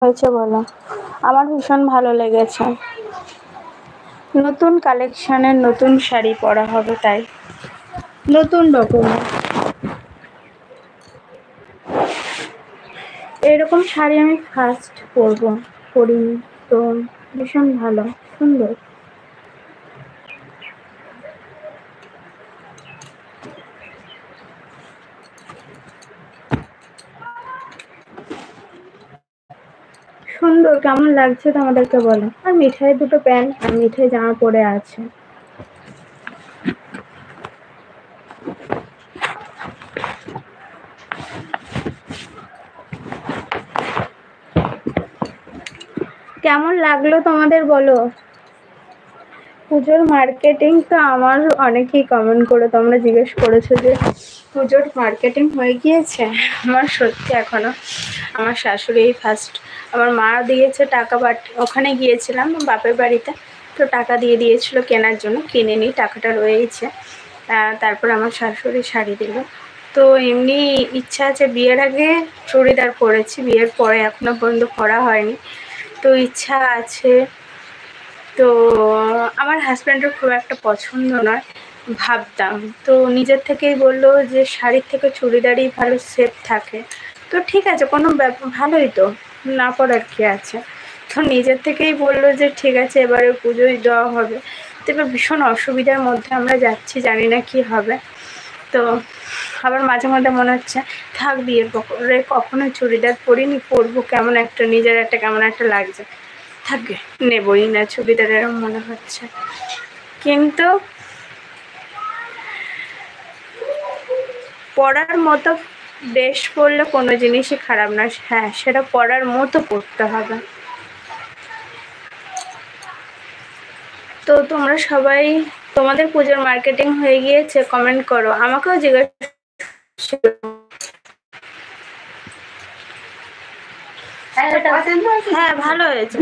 হয়েছে বলো। আমার ভীষণ ভালো লেগেছে। নতুন কালেকশনের নতুন শাড়ি পরা হবে, তাই নতুন রকমের এরকম শাড়ি আমি ফার্স্ট পরিনি তো। ভীষণ ভালো, সুন্দর। সুন্দর, কেমন লাগছে তোমাদেরকে বলো। আর মিঠাই দুটো প্যান্ট আর মিঠাই জামা পরে আছে। কেমন লাগলো তোমাদের বলো। পুজোর মার্কেটিং তো আমার অনেকেই কমেন্ট করে তোমরা জিজ্ঞেস করেছো যে পুজোর মার্কেটিং হয়ে গিয়েছে। আমার সত্যি এখনো আমার শাশুড়ি ফার্স্ট, আমার মা দিয়েছে টাকা, বাট ওখানে গিয়েছিলাম বাপের বাড়িতে, তো টাকা দিয়ে দিয়েছিল কেনার জন্য, কিনে নিই, টাকাটা রয়েছে। তারপর আমার শাশুড়ি শাড়ি দিল। তো এমনি ইচ্ছা আছে, বিয়ের আগে চুড়িদার পরেছি, বিয়ের পরে এখনো পর্যন্ত পরা হয়নি, তো ইচ্ছা আছে। তো আমার হাজব্যান্ডের খুব একটা পছন্দ নয়, ভাবতাম, তো নিজের থেকেই বললো যে শাড়ির থেকে চুড়িদারই ভালো, সেফ থাকে। তো ঠিক আছে, কোনো ভালোই তো, না পরার কি আছে। তো নিজের থেকেই বললো যে ঠিক আছে এবারে পুজোয় দেওয়া হবে। তো এবার ভীষণ অসুবিধার মধ্যে আমরা যাচ্ছি, জানি না কি হবে। তো আবার মাঝে মাঝে মনে হচ্ছে থাক, বিয়ের পরে কখনো চুড়িদার পরিনি, পরবো, কেমন একটা নিজের একটা কেমন একটা লাগছে, থাকে নেবই না চুড়িদার, এরকম মনে হচ্ছে। কিন্তু পরার মতো ড্রেস পরলে কোনো জিনিসই খারাপ না, হ্যাঁ সেটা পরার মতো পরতে হবে। তো তোমরা সবাই, তোমাদের পুজোর মার্কেটিং হয়ে গিয়েছে কমেন্ট করো, আমাকেও জিজ্ঞাসা। হ্যাঁ ভালো হয়েছে।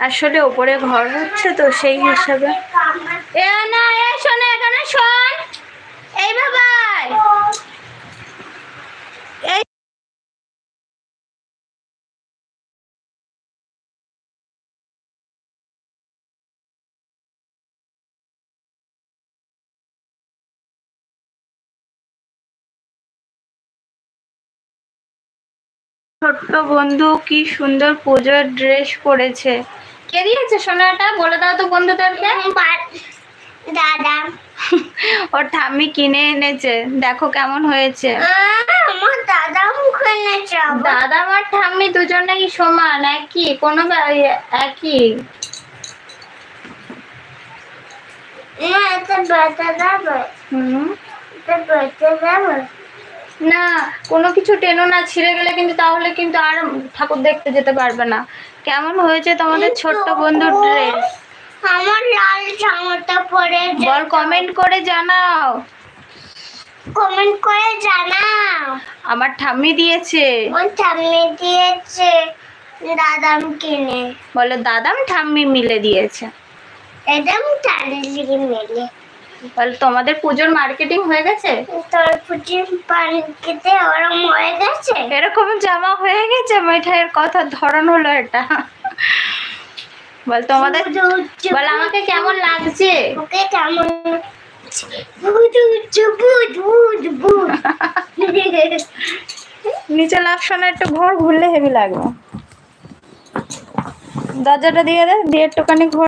আসলে ওপরে ঘর হচ্ছে তো সেই হিসাবে। এ না, এ শোন, এখানে শোন, এই বাবাই, এই ছোট্ট বন্ধু কি সুন্দর পুজোর ড্রেস পরেছে। কে দিয়েছে সোনাটা, বলে দাও তো বন্ধুদেরকে। দাদা। ওর ঠাম্মি কিনে এনেছে, দেখো কেমন হয়েছে। আমার দাদা মুখে এনেছে। দাদা আর ঠাম্মি দুজনেই সমান, একই, কোনো একই। না কোনো কিছু টেনো না, ছিঁড়ে গেলে কিন্তু তাহলে কিন্তু আর ঠাকুর দেখতে যেতে পারবে না। কেমন হয়েছে তোমাদের ছোট্ট বন্ধুর ড্রেস? আমার লাল জামাটা পরে বল, কমেন্ট করে জানাও, কমেন্ট করে জানাও। আমার ঠাম্মি দিয়েছে, আমার ঠাম্মি দিয়েছে, দাদাম কিনে। বলো দাদাম ঠাম্মি মিলে দিয়েছে, দাদাম ঠাম্মি মিলে। বল তোমাদের পুজোর মার্কেটিং হয়ে গেছে? তোর পুজোর মার্কেটে ওরকম হয়ে গেছে, এরকম জামা হয়ে গেছে। মিঠাইয়ের কথা ধরন হলো এটা। বল তোমাদের, বল আমাকে কেমন লাগছে, ওকে কেমন। নিচে লাভ শোনা, একটু ঘর ঘুরলে হেভি লাগবে। দরজাটা দিয়ে দে, দিয়ে একটুখানি ঘোর।